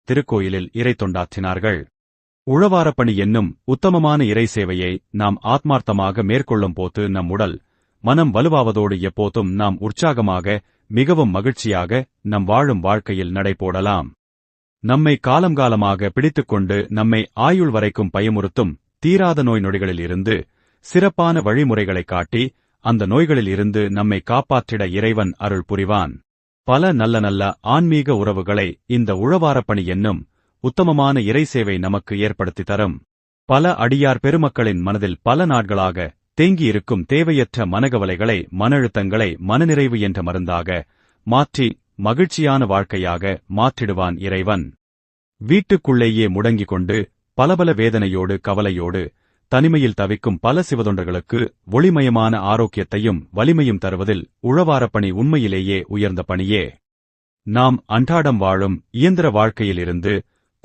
திருக்கோயிலில் இறைத்தொண்டாற்றினார்கள். உழவாரப்பணி என்னும் உத்தமமான இறை சேவையை நாம் ஆத்மார்த்தமாக மேற்கொள்ளும் போது நம் உடல் மனம் வலுவாவதோடு எப்போதும் நாம் உற்சாகமாக மிகவும் மகிழ்ச்சியாக நம் வாழும் வாழ்க்கையில் நடைபோடலாம். நம்மை காலங்காலமாக பிடித்துக்கொண்டு நம்மை ஆயுள் வரைக்கும் பயமுறுத்தும் தீராத நோய் நொடிகளில் இருந்து சிறப்பான வழிமுறைகளைக் காட்டி அந்த நோய்களில் இருந்து நம்மை காப்பாற்றிட இறைவன் அருள் புரிவான். பல நல்ல நல்ல ஆன்மீக உறவுகளை இந்த உழவாரப்பணி என்னும் உத்தமமான இறைசேவை நமக்கு ஏற்படுத்தி தரும். பல அடியார் பெருமக்களின் மனதில் பல நாட்களாக தேங்கியிருக்கும் தேவையற்ற மனகவலைகளை மனழுத்தங்களை மனநிறைவு என்ற மருந்தாக மாற்றி மகிழ்ச்சியான வாழ்க்கையாக மாற்றிடுவான் இறைவன். வீட்டுக்குள்ளேயே முடங்கிக் கொண்டு பலபல வேதனையோடு கவலையோடு தனிமையில் தவிக்கும் பல சிவதொண்டர்களுக்கு ஒளிமயமான ஆரோக்கியத்தையும் வலிமையும் தருவதில் உழவாரப்பணி உண்மையிலேயே உயர்ந்த பணியே. நாம் அன்றாடம் வாழும் இயந்திர வாழ்க்கையிலிருந்து